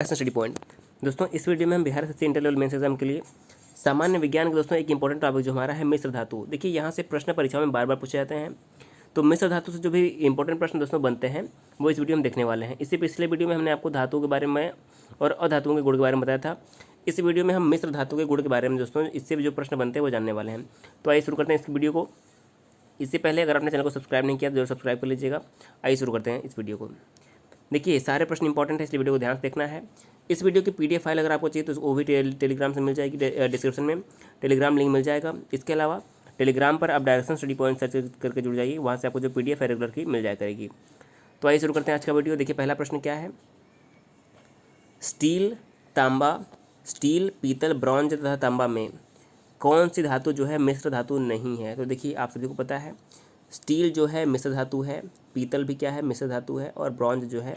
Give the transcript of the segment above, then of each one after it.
Direction study point. दोस्तों इस video में हम Bihar SSC inter level mains exam के लिए सामान्य विज्ञान के दोस्तों एक इंपॉर्टेंट टॉपिक जो हमारा है मिश्र धातु। देखिए यहाँ से प्रश्न परीक्षा में बार बार पूछे जाते हैं, तो मिश्र धातु से जो भी इंपॉर्टेंट प्रश्न दोस्तों बनते हैं वो इस वीडियो में देखने वाले हैं। इससे पिछले वीडियो में हमने आपको धातुओं के बारे में और अधातुओं के गुण के बारे में बताया था। इस वीडियो में हम मिश्र धातु के गुण के बारे में दोस्तों इससे भी जो प्रश्न बनते हैं वो जानने वाले हैं। तो आइए शुरू करते हैं इस वीडियो को। इससे पहले अगर आपने चैनल को सब्सक्राइब नहीं किया तो जरूर सब्सक्राइब कर लीजिएगा। आइए शुरू करते हैं इस वीडियो को। देखिए सारे प्रश्न इंपॉर्टेंट है, इसलिए वीडियो को ध्यान से देखना है। इस वीडियो की पीडीएफ फाइल अगर आपको चाहिए तो वो भी टेलीग्राम से मिल जाएगी, डिस्क्रिप्शन में टेलीग्राम लिंक मिल जाएगा। इसके अलावा टेलीग्राम पर आप डायरेक्शन स्टडी पॉइंट सर्च करके जुड़ जाइए, वहाँ से आपको जो पीडीएफ है रेगुलर की मिल जाया करेगी। तो आइए शुरू करते हैं आज का वीडियो। देखिए पहला प्रश्न क्या है, स्टील, तांबा, स्टील, पीतल, ब्रॉन्ज तथा तांबा में कौन सी धातु जो है मिश्र धातु नहीं है। तो देखिए आप सभी को पता है स्टील जो है मिश्र धातु है, पीतल भी क्या है मिश्र धातु है, और ब्रॉन्ज जो है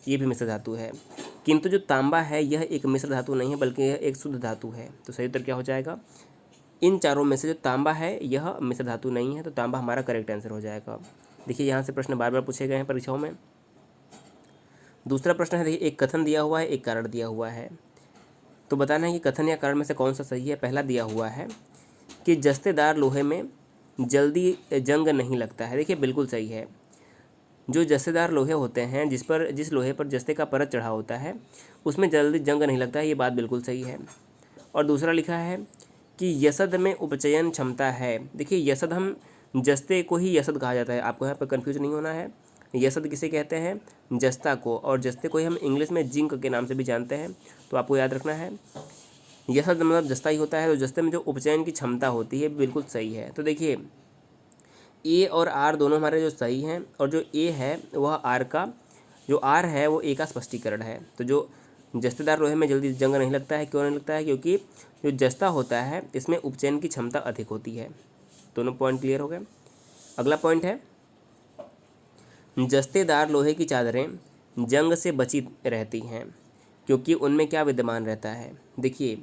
ये भी मिश्र धातु है। किंतु जो तांबा है यह एक मिश्र धातु नहीं है बल्कि यह एक शुद्ध धातु है। तो सही उत्तर क्या हो जाएगा, इन चारों में से जो तांबा है यह मिश्र धातु नहीं है, तो तांबा हमारा करेक्ट आंसर हो जाएगा। देखिए यहाँ से प्रश्न बार बार पूछे गए हैं परीक्षाओं में। दूसरा प्रश्न है, देखिए एक कथन दिया हुआ है, एक कारण दिया हुआ है, तो बताना है कि कथन या कारण में से कौन सा सही है। पहला दिया हुआ है कि जस्तेदार लोहे में जल्दी जंग नहीं लगता है। देखिए बिल्कुल सही है। जो जस्तेदार लोहे होते हैं जिस लोहे पर जस्ते का परत चढ़ा होता है उसमें जल्दी जंग नहीं लगता है, ये बात बिल्कुल सही है। और दूसरा लिखा है कि यसद में उपचयन क्षमता है। देखिए यसद, हम जस्ते को ही यसद कहा जाता है, आपको यहाँ पर कन्फ्यूज नहीं होना है। यसद किसे कहते हैं, जस्ता को, और जस्ते को ही हम इंग्लिश में जिंक के नाम से भी जानते हैं, तो आपको याद रखना है यसद मतलब जस्ता ही होता है। तो जस्ते में जो उपचयन की क्षमता होती है बिल्कुल सही है। तो देखिए ए और आर दोनों हमारे जो सही हैं, और जो ए है वह आर का, जो आर है वो ए का स्पष्टीकरण है। तो जो जस्तेदार लोहे में जल्दी जंग नहीं लगता है, क्यों नहीं लगता है, क्योंकि जो जस्ता होता है इसमें उपचयन की क्षमता अधिक होती है। दोनों पॉइंट क्लियर हो गए। अगला पॉइंट है, जस्तेदार लोहे की चादरें जंग से बची रहती हैं क्योंकि उनमें क्या विद्यमान रहता है। देखिए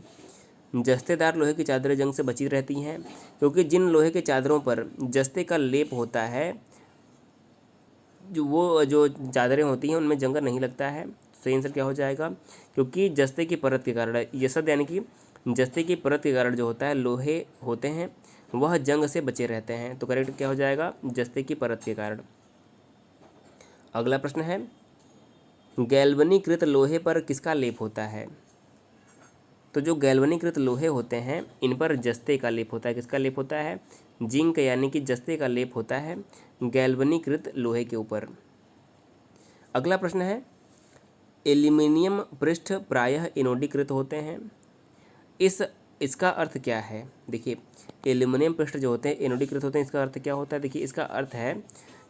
जस्तेदार लोहे की चादरें जंग से बची रहती हैं क्योंकि जिन लोहे के चादरों पर जस्ते का लेप होता है, जो चादरें होती हैं उनमें जंग नहीं लगता है। सही आंसर क्या हो जाएगा, क्योंकि जस्ते की परत के कारण, यसद यानी कि जस्ते की परत के कारण जो होता है लोहे होते हैं वह जंग से बचे रहते हैं। तो करेक्ट क्या हो जाएगा, जस्ते की परत के कारण। अगला प्रश्न है, गैल्वनीकृत लोहे पर किसका लेप होता है। तो जो गैल्वनीकृत लोहे होते हैं इन पर जस्ते का लेप होता है। किसका लेप होता है, जिंक यानी कि जस्ते का लेप होता है गैल्वनीकृत लोहे के ऊपर। अगला प्रश्न है, एल्यूमिनियम पृष्ठ प्रायः एनोडीकृत होते हैं, इसका अर्थ क्या है। देखिए एल्यूमिनियम पृष्ठ जो होते हैं एनोडीकृत होते हैं, इसका अर्थ क्या होता है। देखिए इसका अर्थ है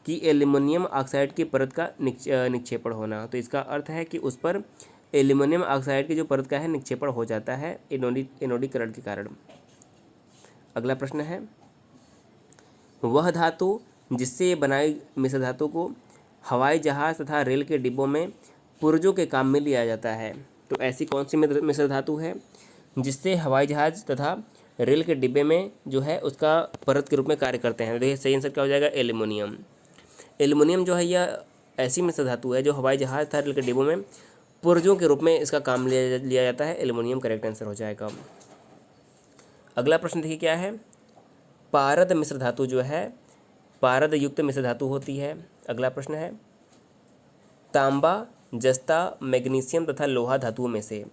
कि एल्यूमिनियम ऑक्साइड की परत का निक्षेपण होना। तो इसका अर्थ है कि उस पर एल्यूमिनियम ऑक्साइड की जो परत का है निक्षेपण हो जाता है एनोडीकरण के कारण। अगला प्रश्न है, वह धातु जिससे बनाई मिश्र धातु को हवाई जहाज तथा रेल के डिब्बों में पुर्जों के काम में लिया जाता है। तो ऐसी कौन सी मिश्र धातु है जिससे हवाई जहाज तथा रेल के डिब्बे में जो है उसका परत के रूप में कार्य करते हैं। देखिए सही आंसर क्या हो जाएगा, एल्यूमिनियम। एल्यूमिनियम जो है यह ऐसी मिश्र धातु है जो हवाई जहाज तथा रेल के डिब्बों में पुर्जों के रूप में इसका काम लिया जाता है। एल्यूमिनियम करेक्ट आंसर हो जाएगा। अगला प्रश्न देखिए क्या है, पारद मिश्र धातु जो है पारद युक्त मिश्र धातु होती है। अगला प्रश्न है, तांबा, जस्ता, मैग्नीशियम तथा लोहा धातुओं में से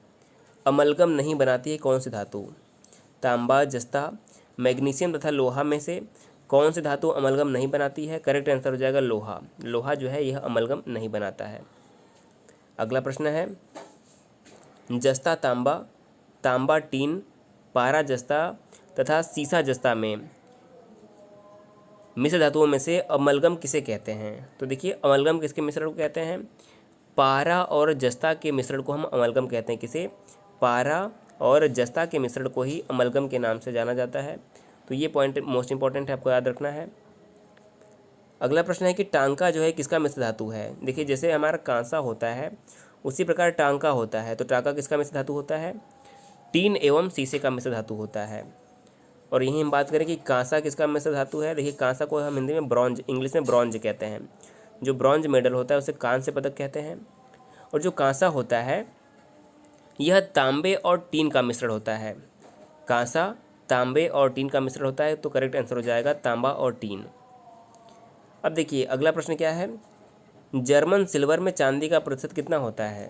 अमलगम नहीं बनाती है कौन सी धातु। तांबा, जस्ता, मैग्नीशियम तथा लोहा में से कौन सी धातु अमलगम नहीं बनाती है। करेक्ट आंसर हो जाएगा लोहा। लोहा जो है यह अमलगम नहीं बनाता है। अगला प्रश्न है, जस्ता तांबा, तांबा टीन, पारा जस्ता तथा सीसा जस्ता में मिश्र धातुओं में से अमलगम किसे कहते हैं। तो देखिए अमलगम किसके मिश्रण को कहते हैं, पारा और जस्ता के मिश्रण को हम अमलगम कहते हैं। किसे, पारा और जस्ता के मिश्रण को ही अमलगम के नाम से जाना जाता है। तो ये पॉइंट मोस्ट इंपॉर्टेंट है, आपको याद रखना है। अगला प्रश्न है कि टांका जो है किसका मिश्र धातु है। देखिए जैसे हमारा कांसा होता है उसी प्रकार टांका होता है। तो टांका किसका मिश्र धातु होता है, टीन एवं शीशे का मिश्र धातु होता है। और यहीं हम बात करें कि कांसा किसका मिश्र धातु है। देखिए कांसा को हम हिंदी में ब्रॉन्ज, इंग्लिश में ब्रॉन्ज कहते हैं। जो ब्रॉन्ज मेडल होता है उसे कांस्य पदक कहते हैं। और जो कांसा होता है यह तांबे और टीन का मिश्रण होता है। कांसा, तांबे और टीन का मिश्रण होता है, तो करेक्ट आंसर हो जाएगा तांबा और टीन। अब देखिए अगला प्रश्न क्या है, जर्मन सिल्वर में चांदी का प्रतिशत कितना होता है।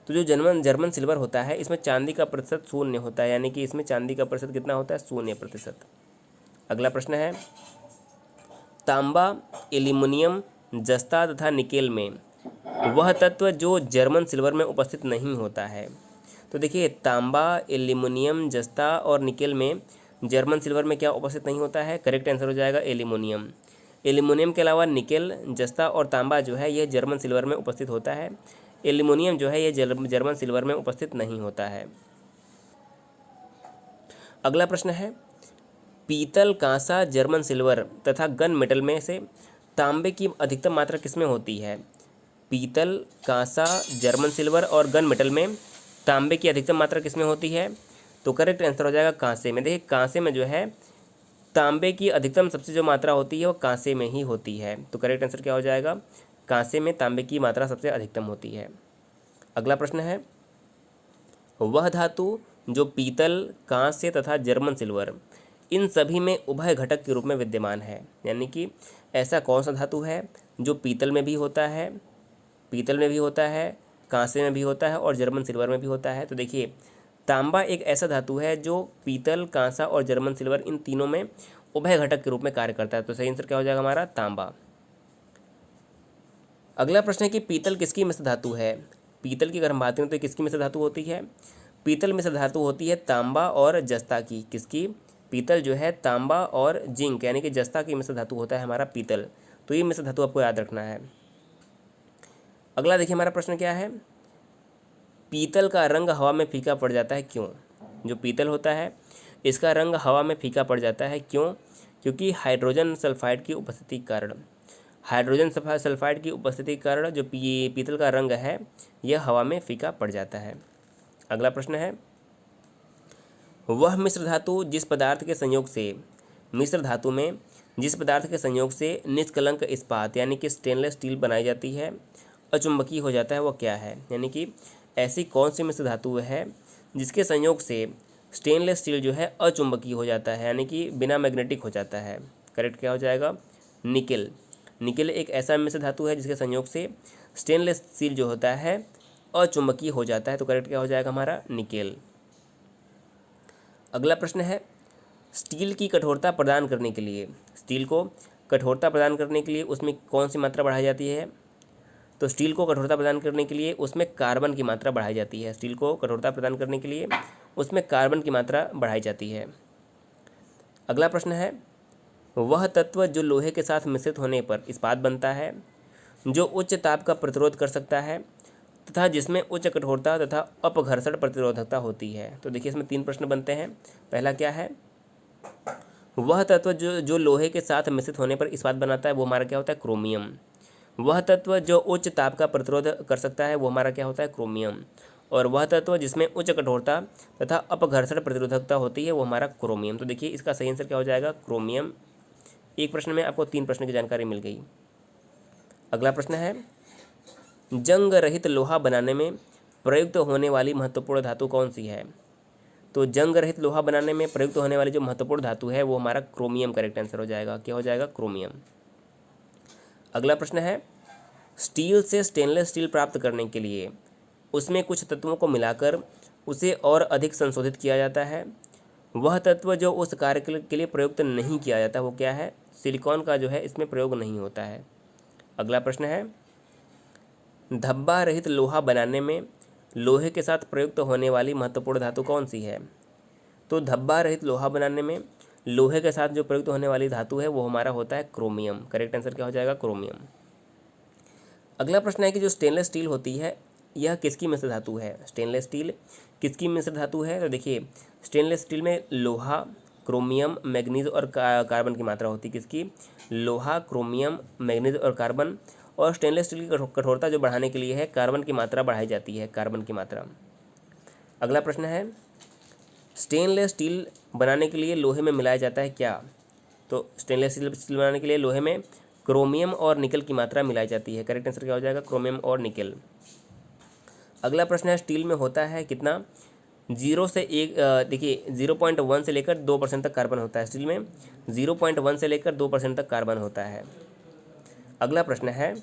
तो जो जर्मन जर्मन सिल्वर होता है इसमें चांदी का प्रतिशत 0 होता है, यानी कि इसमें चांदी का प्रतिशत कितना होता है, 0%। अगला प्रश्न है, तांबा, एल्यूमिनियम, जस्ता तथा निकेल में वह तत्व जो जर्मन सिल्वर में उपस्थित नहीं होता है। तो देखिए तांबा, एल्यूमिनियम, जस्ता और निकेल में जर्मन सिल्वर में क्या उपस्थित नहीं होता है, करेक्ट आंसर हो जाएगा एल्यूमिनियम। एल्यूमिनियम के अलावा निकेल, जस्ता और तांबा जो है यह जर्मन सिल्वर में उपस्थित होता है। एल्यूमिनियम जो है यह जर्मन सिल्वर में उपस्थित नहीं होता है। अगला प्रश्न है, पीतल, कांसा, जर्मन सिल्वर तथा गन मेटल में से तांबे की अधिकतम मात्रा किसमें होती है। पीतल, कांसा, जर्मन सिल्वर और गन मेटल में तांबे की अधिकतम मात्रा किसमें होती है, तो करेक्ट आंसर हो जाएगा कांसे में। देखिए कांसे में जो है तांबे की अधिकतम सबसे जो मात्रा होती है वो कांसे में ही होती है, तो करेक्ट आंसर क्या हो जाएगा, कांसे में तांबे की मात्रा सबसे अधिकतम होती है। अगला प्रश्न है, वह धातु जो पीतल, कांस्य तथा जर्मन सिल्वर इन सभी में उभय घटक के रूप में विद्यमान है, यानी कि ऐसा कौन सा धातु है जो पीतल में भी होता है, कांसे में भी होता है और जर्मन सिल्वर में भी होता है। तो देखिए तांबा एक ऐसा धातु है जो पीतल, कांसा और जर्मन सिल्वर इन तीनों में उभय घटक के रूप में कार्य करता है, तो सही आंसर क्या हो जाएगा हमारा, तांबा। अगला प्रश्न है कि पीतल किसकी मिश्र धातु है। पीतल की अगर हम बात करें तो किसकी मिश्र धातु होती है, पीतल मिश्र धातु होती है तांबा और जस्ता की। किसकी, पीतल जो है तांबा और जिंक यानी कि जस्ता की मिश्र धातु होता है हमारा पीतल, तो ये मिश्र धातु आपको याद रखना है। अगला देखिए हमारा प्रश्न क्या है, पीतल का रंग हवा में फीका पड़ जाता है क्यों। जो पीतल होता है इसका रंग हवा में फीका पड़ जाता है क्यों, क्योंकि हाइड्रोजन सल्फाइड की उपस्थिति के कारण। हाइड्रोजन सल्फाइड की उपस्थिति के कारण जो पीतल का रंग है यह हवा में फीका पड़ जाता है। अगला प्रश्न है, वह मिश्र धातु जिस पदार्थ के संयोग से मिश्र धातु में जिस पदार्थ के संयोग से निष्कलंक इस्पात यानी कि स्टेनलेस स्टील बनाई जाती है अचुंबकीय हो जाता है, वो क्या है, यानी कि ऐसी कौन सी मिश्र धातु है जिसके संयोग से स्टेनलेस स्टील जो है अचुंबकीय हो जाता है, यानी कि बिना मैग्नेटिक हो जाता है। करेक्ट क्या हो जाएगा, निकेल। निकेल एक ऐसा मिश्र धातु है जिसके संयोग से स्टेनलेस स्टील जो होता है अचुंबकीय हो जाता है, तो करेक्ट क्या हो जाएगा हमारा, निकेल। अगला प्रश्न है, स्टील की कठोरता प्रदान करने के लिए स्टील को कठोरता प्रदान करने के लिए उसमें कौन सी मात्रा बढ़ाई जाती है। तो स्टील को कठोरता प्रदान करने के लिए उसमें कार्बन की मात्रा बढ़ाई जाती है। स्टील को कठोरता प्रदान करने के लिए उसमें कार्बन की मात्रा बढ़ाई जाती है। अगला प्रश्न है, वह तत्व जो लोहे के साथ मिश्रित होने पर इस्पात बनता है, जो उच्च ताप का प्रतिरोध कर सकता है तथा जिसमें उच्च कठोरता तथा अपघर्षण प्रतिरोधकता होती है। तो देखिए इसमें 3 प्रश्न बनते हैं। पहला क्या है, वह तत्व जो लोहे के साथ मिश्रित होने पर इस्पात बनाता है वो हमारा क्या होता है, क्रोमियम। वह तत्व जो उच्च ताप का प्रतिरोध कर सकता है वो हमारा क्या होता है, क्रोमियम। और वह तत्व जिसमें उच्च कठोरता तथा अपघर्षण प्रतिरोधकता होती है वो हमारा क्रोमियम। तो देखिए इसका सही आंसर क्या हो जाएगा, क्रोमियम। एक प्रश्न में आपको 3 प्रश्न की जानकारी मिल गई। अगला प्रश्न है, जंग रहित लोहा बनाने में प्रयुक्त होने वाली महत्वपूर्ण धातु कौन सी है। तो जंग रहित लोहा बनाने में प्रयुक्त होने वाली जो महत्वपूर्ण धातु है वो हमारा क्रोमियम करेक्ट आंसर हो जाएगा। क्या हो जाएगा, क्रोमियम। अगला प्रश्न है, स्टील से स्टेनलेस स्टील प्राप्त करने के लिए उसमें कुछ तत्वों को मिलाकर उसे और अधिक संशोधित किया जाता है। वह तत्व जो उस कार्य के लिए प्रयुक्त नहीं किया जाता वो क्या है, सिलिकॉन का जो है इसमें प्रयोग नहीं होता है। अगला प्रश्न है, धब्बा रहित लोहा बनाने में लोहे के साथ प्रयुक्त होने वाली महत्वपूर्ण धातु कौन सी है। तो धब्बा रहित लोहा बनाने में लोहे के साथ जो प्रयुक्त होने वाली धातु है वो हमारा होता है क्रोमियम। करेक्ट आंसर क्या हो जाएगा, क्रोमियम। अगला प्रश्न है कि जो स्टेनलेस स्टील होती है यह किसकी मिश्र धातु है। स्टेनलेस स्टील किसकी मिश्र धातु है, तो देखिए स्टेनलेस स्टील में लोहा, क्रोमियम, मैग्नीज और कार्बन की मात्रा होती है। किसकी, लोहा, क्रोमियम, मैग्नीज और कार्बन। और स्टेनलेस स्टील की कठोरता जो बढ़ाने के लिए है कार्बन की मात्रा बढ़ाई जाती है, कार्बन की मात्रा। अगला प्रश्न है, स्टेनलेस स्टील बनाने के लिए लोहे में मिलाया जाता है क्या। तो स्टेनलेस स्टील बनाने के लिए लोहे में क्रोमियम और निकल की मात्रा मिलाई जाती है। करेक्ट आंसर क्या हो जाएगा, क्रोमियम और निकल। अगला प्रश्न है स्टील में होता है कितना, 0 से 1, देखिए 0.1 से लेकर 2% तक कार्बन होता है स्टील में, 0.1 से लेकर 2% तक कार्बन होता है। अगला प्रश्न है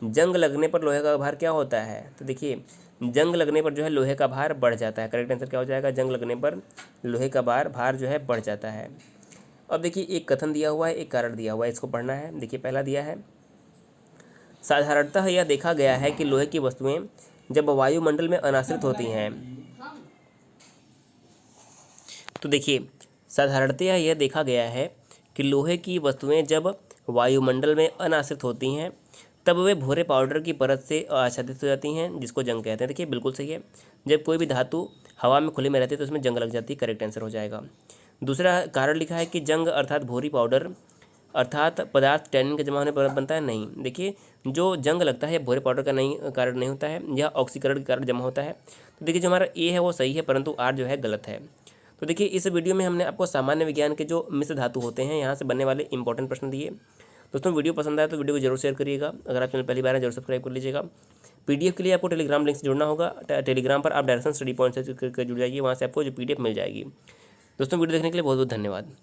जंग लगने पर लोहे का भार क्या होता है, तो देखिए जंग लगने पर जो है लोहे का भार बढ़ जाता है। करेक्ट आंसर क्या हो जाएगा, जंग लगने पर लोहे का भार जो है बढ़ जाता है। अब देखिए एक कथन दिया हुआ है, एक कारण दिया हुआ है, इसको पढ़ना है। देखिए पहला दिया है साधारणतः यह देखा गया है कि लोहे की वस्तुएं जब वायुमंडल में अनाश्रित होती हैं, तो देखिए साधारणतः यह देखा गया है कि लोहे की वस्तुएं जब वायुमंडल में अनाश्रित होती हैं तब वे भूरे पाउडर की परत से आच्छादित हो जाती हैं, जिसको जंग कहते हैं। देखिए बिल्कुल सही है, जब कोई भी धातु हवा में खुले में रहती है तो उसमें जंग लग जाती है। करेक्ट आंसर हो जाएगा। दूसरा कारण लिखा है कि जंग अर्थात भूरी पाउडर अर्थात पदार्थ टैनिन के जमा होने पर बनता है, नहीं। देखिए जो जंग लगता है भूरे पाउडर का नहीं कारण नहीं होता है, यह ऑक्सीकरण के कारण जमा होता है। तो देखिए जो हमारा ए है वो सही है, परंतु आर जो है गलत है। तो देखिए इस वीडियो में हमने आपको सामान्य विज्ञान के जो मिश्र धातु होते हैं यहाँ से बनने वाले इंपॉर्टेंट प्रश्न दिए। दोस्तों वीडियो पसंद आया तो वीडियो को जरूर शेयर करिएगा। अगर आप चैनल पहली बार है जरूर सब्सक्राइब कर लीजिएगा। पीडीएफ के लिए आपको टेलीग्राम लिंक से जुड़ना होगा। टेलीग्राम पर आप डायरेक्शन स्टडी पॉइंट से जुड़ जाइए, वहाँ से आपको जो पीडीएफ मिल जाएगी। दोस्तों वीडियो देखने के लिए बहुत बहुत धन्यवाद।